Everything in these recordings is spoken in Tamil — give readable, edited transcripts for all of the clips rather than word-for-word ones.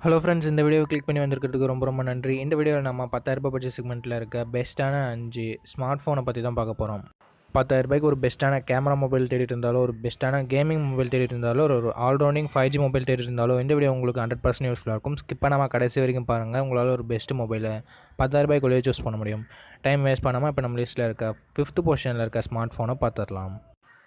ஹலோ ஃப்ரெண்ட்ஸ், இந்த வீடியோவை கிளிக் பண்ணி வந்திருக்கிறதுக்கு ரொம்ப ரொம்ப நன்றி. இந்த வீடியோவில் நம்ம 10,000 பட்ஜெட் செக்மெண்ட்டில் இருக்க பெஸ்ட்டான 5 ஸ்மார்ட் ஃபோனை பற்றி தான் பார்க்க போகிறோம். 10,000 ஒரு பெஸ்ட்டான கேமரா மொபைல் தேடிட்டு இருந்தாலோ, ஒரு பெஸ்ட்டான கேமிங் மொபைல் தேடிட்டு இருந்தாலோ, ஒரு ஆல்ரவுண்டிங் 5G மொபைல் தேடிட்டு இருந்தாலோ இந்த வீடியோ உங்களுக்கு 100% யூஸ்ஃபுல்லாக இருக்கும். ஸ்கிப் பண்ணாமல் கடைசி வரைக்கும் பாருங்கள். உங்களால் ஒரு பெஸ்ட் மொபைலை 10,000 சூஸ் பண்ண முடியும். டைம் வேஸ்ட் பண்ணாமல் இப்போ நம்ம லிஸ்ட்டில் இருக்க 5th பொசிஷனில் இருக்க ஸ்மார்ட் ஃபோனை பார்த்துடலாம்.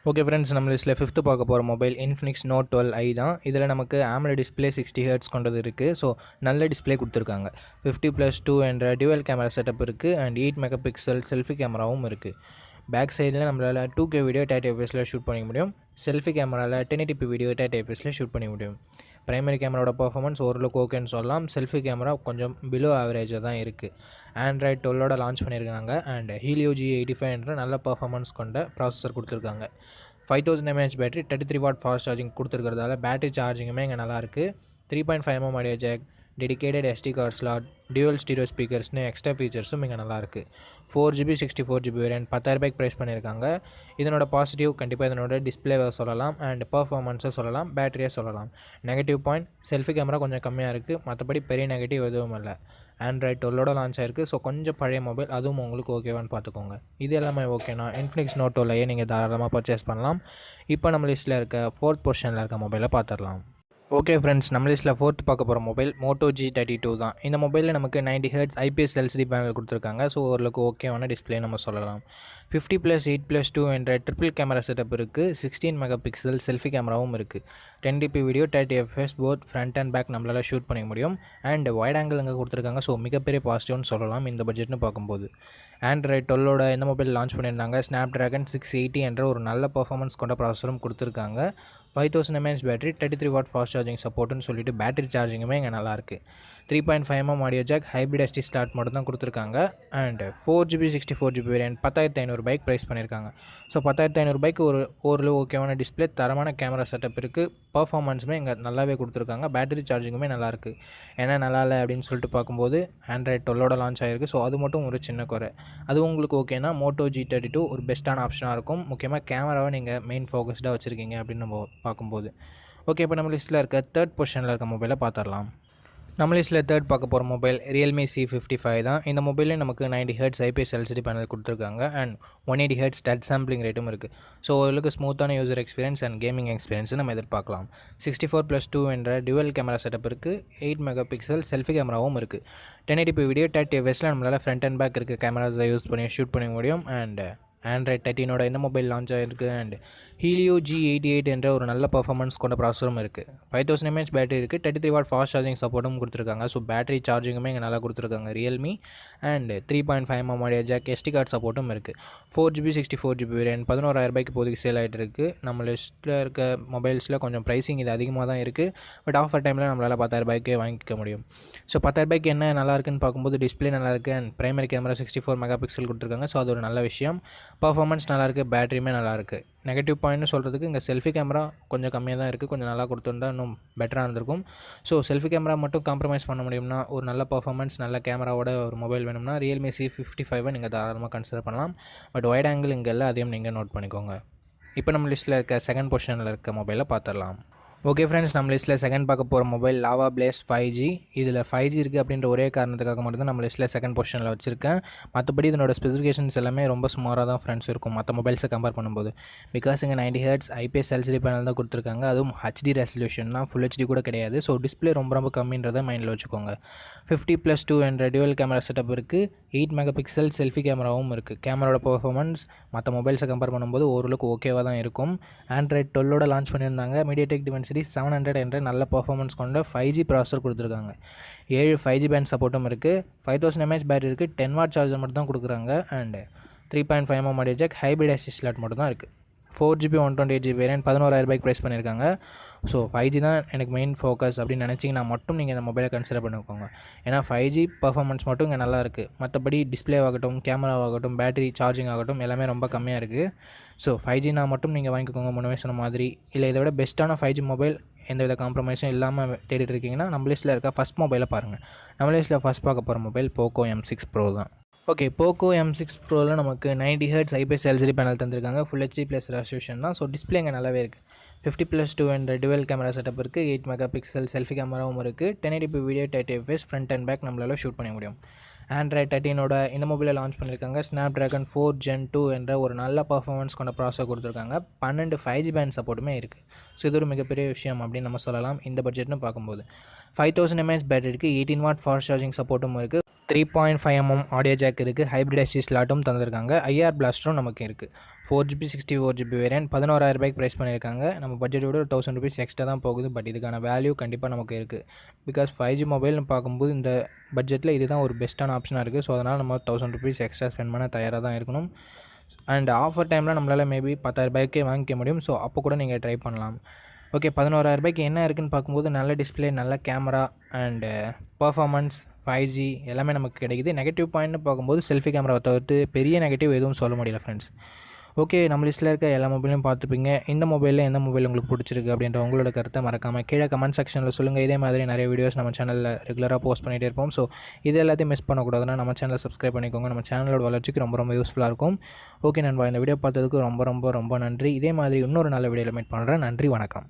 ஓகே ஃப்ரெண்ட்ஸ், நம்ம லிஸ்ட்டில் 5th பார்க்க போகிற மொபைல் இன்ஃபினிக்ஸ் நோட் 12i தான். இதில் நமக்கு AMOLED டிஸ்பிளே 60 Hz கொண்டது இருக்குது. ஸோ நல்ல டிஸ்பிளே கொடுத்துருக்காங்க. 50+2 என்ற டியூவல் கேமரா செட்டப் இருக்குது அண்ட் 8 மெகா பிக்சல் செல்ஃபி கேமராவும் இருக்குது. பேக் சைடில் நம்மளால் 2K வீடியோ 30 fps ஷூட் பண்ணிக்க முடியும். செல்ஃபி கேமராவில் 1080p வீடியோ 30 fps ஷூட் பண்ணிக்க முடியும். பிரைமரி கேமராவோட பர்ஃபார்மன்ஸ் ஓரளவுக்கு ஓகேன்னு சொல்லலாம். செல்ஃபி கேமரா கொஞ்சம் பிலோ ஆவரேஜாக தான் இருக்குது. ஆண்ட்ராய்ட் 12 லான்ச் பண்ணியிருக்காங்க அண்ட் Helio G85 என்ற நல்ல பர்ஃபார்மன்ஸ் கொண்ட ப்ராசஸர் கொடுத்துருக்காங்க. 5000 mAh battery, 33 watt fast charging கொடுத்துருக்கிறதால பேட்டரி சார்ஜிங்குமே இங்கே நல்லாயிருக்கு. 3.5mm audio jack, dedicated SD card slot, dual stereo ஸ்பீக்கர்ஸ்னு எக்ஸ்ட்ரா ஃபீச்சர்ஸும் இங்கே நல்லாயிருக்கு. 4GB 64GB வேரியன்ட் 10,000 ப்ரைஸ் பண்ணியிருக்காங்க. இதனோட பாசிட்டிவ் கண்டிப்பாக இதனோட டிஸ்பிளேவை சொல்லலாம் அண்ட் பர்ஃபார்மன்ஸை சொல்லலாம், பேட்டரியை சொல்லலாம். நெகட்டிவ் பாயிண்ட், செல்ஃபி கேமரா கொஞ்சம் கம்மியாக இருக்குது. மற்றபடி பெரிய நெகட்டிவ் எதுவும் இல்லை. ஆண்ட்ராய்ட் 12 லான்ச் ஆயிருக்கு. ஸோ கொஞ்சம் பழைய மொபைல், அதுவும் உங்களுக்கு ஓகேவான்னு பார்த்துக்கோங்க. இது எல்லாமே ஓகேனா இன்ஃபினிக்ஸ் நோட் 12ஐயே நீங்கள் தாராளமாக பர்ச்சேஸ் பண்ணலாம். இப்போ நம்ம லிஸ்ட்டில் இருக்க 4th பொசிஷனில் இருக்க மொபைலை பார்த்துடலாம். ஓகே ஃப்ரெண்ட்ஸ், நம்ம லிஸ்ட்டில் 4th பார்க்க போகிற மொபைல் Moto G32 தான். இந்த மொபைலில் நமக்கு 90 Hz IPS LCD பேனல் கொடுத்துருக்காங்க. ஸோ ஓரளவுக்கு ஓகேவான டிஸ்பிளே நம்ம சொல்லலாம். 50+8+2 என்ற ட்ரிபிள் கேமரா செட்டப் இருக்குது. 16 மெகா பிக்சல் செல்ஃபி கேமராவும் இருக்குது. 1080p video 30 fps both front and back நம்மளால் ஷூட் பண்ணிக்க முடியும். அண்ட் வைட் ஆங்கிள் இங்கே கொடுத்துருக்காங்க. ஸோ மிகப்பெரிய பாசிட்டிவ்னு சொல்லலாம் இந்த பட்ஜெட்னு பார்க்கும்போது. ஆண்ட்ராய்ட் 12 இந்த மொபைல் லான்ச் பண்ணியிருந்தாங்க. Snapdragon 680 என்ற ஒரு நல்ல பர்ஃபார்மன்ஸ் கொண்ட ப்ராசஸரும் கொடுத்துருக்காங்க. 5000 mAh battery, 33 watt fast charging சப்போர்ட்டுன்னு சொல்லிட்டு பேட்டரி சார்ஜிங்குமே இங்கே நல்லாயிருக்கு. 3.5mm audio jack, hybrid SD slot மட்டும் தான் கொடுத்துருக்காங்க and 4GB 64GB variant 10,500 price பண்ணியிருக்காங்க. ஸோ 10,500 ஒரு ஓரளவு ஓகேவான டிஸ்பிளே, தரமான கேமரா செட்டப் இருக்குது. பர்ஃபார்மன்ஸுமே இங்கே நல்லாவே கொடுத்துருக்காங்க. பேட்டரி சார்ஜிங்குமே நல்லாயிருக்கு. ஏன்னா நல்லா இல்லை அப்படின்னு சொல்லிட்டு பார்க்கும்போது ஆண்ட்ராய்ட் 12 லான்ச் ஆகிருக்கு. ஸோ அது மட்டும் ஒரு சின்ன குறை. அது உங்களுக்கு ஓகேனா Moto G32 ஒரு பெஸ்ட்டான ஆப்ஷனாக இருக்கும். முக்கியமாக கேமராவை நீங்கள் மெயின் ஃபோக்கஸ்டாக வச்சுருக்கீங்க அப்படின்னு நம்ம பார்க்கும்போது. ஓகே, இப்போ நம்ம லிஸ்ட்டில் இருக்க 3rd பொசிஷனில் இருக்க மொபைலை பார்த்துடலாம். நம்ம லிஸ்ட்டில் 3rd பார்க்க போகிற மொபைல் Realme C55 தான். இந்த மொபைலில் நமக்கு 90 Hz IPS LCD பேனல் கொடுத்துருக்காங்க அண்ட் 180 Hz டச் சாம்பிளிங் ரேட்டும் இருக்குது. ஸோ ஓரளவுக்கு ஸ்மூத்தான user experience and gaming experience நம்ம எதிர்பார்க்கலாம். 64+2 என்ற டியூவல் கேமரா செட்டப் இருக்குது. 8 மெகா பிக்சல் செல்ஃபி கேமராவும் இருக்குது. 1080p வீடியோ 30 fps நம்மளால் ஃப்ரண்ட் அண்ட் பேக் இருக்க கேமராஸை யூஸ் பண்ணி ஷூட் பண்ண முடியும். அண்ட் ஆண்ட்ராய்ட் 13 இந்த மொபைல் லான்ச் ஆகிருக்கு அண்ட் Helio G88 என்ற ஒரு நல்ல பர்ஃபார்மன்ஸ் கொண்ட ப்ராசஸரும் இருக்குது. 5000 mAh பேட்டரி இருக்குது. 33 வாட் ஃபாஸ்ட் சார்ஜிங் சப்போர்ட்டும் கொடுத்துருக்காங்க. ஸோ பேட்டரி சார்ஜிங்குமே இங்கே நல்லா கொடுத்துருக்காங்க Realme and 3.5mm audio jack, SD card சப்போர்ட்டும் இருக்குது. 4GB 64GB வேரியன்ட் 11,000 இப்போதைக்கு சேல் ஆகிட்டு இருக்குது. நம்ம லிஸ்ட்டில் இருக்க மொபைல்ஸில் கொஞ்சம் ப்ரைஸிங் இது அதிகமாக தான் இருக்குது. பட் ஆஃபர் டைமில் நம்மளால் 10,000 வாங்கிக்க முடியும். ஸோ 10,000 என்ன நல்லா இருக்குன்னு பார்க்கும்போது டிஸ்பிளே நல்லாயிருக்கு and primary camera 64 mega pixel கொடுத்துருக்காங்க. ஸோ அது ஒரு நல்ல விஷயம். பர்ஃபார்மன்ஸ் நல்லாயிருக்கு, பேட்டரியுமே நல்லாயிருக்கு. நெகட்டிவ் பாயிண்ட்னு சொல்கிறதுக்கு இங்கே செல்ஃபி கேமரா கொஞ்சம் கம்மியாக தான் இருக்குது. கொஞ்சம் நல்லா கொடுத்துருந்தா இன்னும் பெட்டராக இருந்திருக்கும். ஸோ செல்ஃபி கேமரா மட்டும் காம்ப்ரமைஸ் பண்ண முடியும்னா, ஒரு நல்ல பர்ஃபார்மன்ஸ் நல்ல கேமராவோட ஒரு மொபைல் வேணும்னா Realme C55 நீங்கள் தாராளமாக கன்சிடர் பண்ணலாம். பட் வைட் ஆங்கிள் இங்கே இல்லை, அதையும் நீங்கள் நோட் பண்ணிக்கோங்க. இப்போ நம்ம லிஸ்ட்டில் இருக்க 2nd பொசிஷனில் இருக்க மொபைலை பார்த்துடலாம். ஓகே ஃப்ரெண்ட்ஸ், நம்ம லிஸ்ட்டில் 2nd பார்க்க போகிற மொபைல் Lava Blaze 5G. இதில் 5G இருக்குது அப்படின்ற ஒரே காரணத்துக்காக மட்டும் தான் நம்ம லிஸ்ட்டில் 2nd பொசிஷனில் வச்சுருக்கேன். மற்றபடி இதனோட ஸ்பெசிஃபிகேஷன்ஸ் எல்லாமே ரொம்ப சுமாராக தான் ஃப்ரெண்ட்ஸ் இருக்கும் மற்ற மொபைல்ஸை கம்பேர் பண்ணும்போது. பிகாஸ் இங்கே 90 Hz IPS LCD பேனல் தான் கொடுத்துருக்காங்க. அதுவும் HD ரெசல்யூஷன்னா ஃபுல் HD கூட கிடையாது. ஸோ டிஸ்பிளே ரொம்ப கம்மின்றதை மைண்டில் வச்சுக்கோங்க. 50+2 என்ற டியூவல் கேமரா செட்டப் இருக்குது. 8 மெகா பிக்சல் செல்ஃபி கேமராவும் இருக்குது. கேமராவோட பர்ஃபார்மன்ஸ் மற்ற மொபைல்ஸை கம்பேர் பண்ணும்போது ஓரளவுக்கு ஓகேவாக தான் இருக்கும். ஆண்ட்ராய்ட் 12 லான்ச் பண்ணியிருந்தாங்க. MediaTek Dimensity 700 என்ற நல்ல பர்ஃபார்மன்ஸ் கொண்ட 5G ப்ராசஸர் கொடுத்துருக்காங்க. 7 5G பேண்ட் சப்போர்ட்டும் இருக்குது. 5000 mAh பேட்டரி இருக்குது. 10 வாட் சார்ஜர் மட்டும் தான் கொடுக்குறாங்க and 3.5mm audio jack, hybrid SD slot மட்டும் தான் இருக்குது. 4GB 128GB வேரியன்ட் 11,000 ப்ரைஸ் பண்ணியிருக்காங்க. ஸோ 5G தான் எனக்கு மெயின் ஃபோக்கஸ் அப்படின்னு நினச்சிங்கன்னா மட்டும் நீங்கள் இந்த மொபைலை கன்சிடர் பண்ணிக்கோங்க. ஏன்னா 5G பர்ஃபார்மன்ஸ் மட்டும் இங்கே நல்லா இருக்குது. மற்றபடி டிஸ்பிளே ஆகட்டும், கேமராவாகட்டும், பேட்டரி சார்ஜிங் ஆகட்டும் எல்லாமே ரொம்ப கம்மியாக இருக்குது. ஸோ 5Gனா மட்டும் நீங்கள் வாங்கிக்கோங்க. முன்னே சொன்ன மாதிரி இல்லை இதை விட பெஸ்ட்டான 5G மொபைல் எந்தவித காம்ப்ரமைஸும் இல்லாமல் தேடிட்டு இருக்கீங்கன்னா நம்ம லிஸ்ட்டில் இருக்க ஃபஸ்ட் மொபைலை பாருங்கள். நம்ம லிஸ்ட்டில் ஃபஸ்ட் பார்க்க போகிற மொபைல் Poco M6 Pro தான். ஓகே, Poco M6 Proவில் நமக்கு 90 Hz IPS LCD பேனல் தந்திருக்காங்க. ஃபுல் HD ப்ளஸ் ரெசல்யூஷன் தான். ஸோ டிஸ்பிளே இங்கே நல்லாவே இருக்குது. 50+2 என்ற டுவெல் கேமரா செட்டப் இருக்குது. 8 மெகா பிக்சல் செல்ஃபி கேமராவும் இருக்குது. 1080p video 30 fps front and back நம்மளால் ஷூட் பண்ண முடியும். ஆண்ட்ராய்ட் 13 இந்த மொபைலை லான்ச் பண்ணியிருக்காங்க. Snapdragon 4 Gen 2 என்ற ஒரு நல்ல பர்ஃபார்மன்ஸ் கொண்ட ப்ராசஸர் கொடுத்துருக்காங்க. 12 5G பேண்ட் சப்போர்ட்டுமே இருக்குது. ஸோ இது ஒரு மிகப்பெரிய விஷயம் அப்படின்னு நம்ம சொல்லலாம் இந்த பட்ஜெட்னு பார்க்கும்போது. 5000 mAh பேட்டரி இருக்குது. 18 வாட் ஃபாஸ்ட் சார்ஜிங் சப்போர்ட்டும் இருக்குது. 3.5mm ஆடியோ ஜாக் இருக்குது. ஹைப்ரிட் ஐசி ஸ்லாட்டும் தந்திருக்காங்க. IR பிளாஸ்டரும் நமக்கு இருக்குது. 4GB 64GB வேரியன்ட் 11,000 ப்ரைஸ் பண்ணியிருக்காங்க. நம்ம பட்ஜெட்டோட ஒரு 1000 rupees எக்ஸ்ட்ரா தான் போகுது. பட் இதுக்கான வேல்யூ கண்டிப்பாக நமக்கு இருக்குது. பிகாஸ் 5G மொபைல்னு பார்க்கும்போது இந்த பட்ஜெட்டில் இதுதான் ஒரு பெஸ்ட்டான ஆப்ஷனாக இருக்குது. ஸோ அதனால் நம்ம 1000 rupees எக்ஸ்ட்ரா ஸ்பெண்ட் பண்ண தயாராக தான் இருக்கணும். அண்ட் ஆஃபர் டைமில் நம்மளால் மேபி 10,000 வாங்கிக்க முடியும். ஸோ அப்போ கூட நீங்கள் ட்ரை பண்ணலாம். ஓகே, 11,000 என்ன இருக்குதுன்னு பார்க்கும்போது நல்ல டிஸ்பிளே, நல்ல கேமரா அண்டு பர்ஃபார்மன்ஸ், 5G எல்லாமே நமக்கு கிடைக்குது. நெகட்டிவ் பாயிண்ட்னு பார்க்கும்போது செல்ஃபி கேமராவை தவிர்த்து பெரிய நெகட்டிவ் எதுவும் சொல்ல முடியல ஃப்ரெண்ட்ஸ். ஓகே, நம்ம லிஸ்ட்டில் இருக்க எல்லா மொபைலையும் பார்த்துப்பீங்க. இந்த மொபைலில் எந்த மொபைல் உங்களுக்கு பிடிச்சிருக்கு அப்படின்ற உங்களோட கருத்தை மறக்காமல் கீழே கமெண்ட் செக்ஷனில் சொல்லுங்கள். இதே மாதிரி நிறைய வீடியோஸ் நம்ம சேனலில் ரெகுலராக போஸ்ட் பண்ணிகிட்டே இருப்போம். ஸோ இது எல்லாத்தையும் மிஸ் பண்ணக்கூடாதுன்னா நம்ம சேனலை சப்ஸ்கிரைப் பண்ணிக்கோங்க. நம்ம சேனலோட வளர்ச்சிக்கு ரொம்ப யூஸ்ஃபுல்லாக இருக்கும். ஓகே நண்பா, இந்த வீடியோ பார்த்ததுக்கு ரொம்ப நன்றி. இதே மாதிரி இன்னொரு நல்ல வீடியோவில் மீட் பண்ணுறேன். நன்றி, வணக்கம்.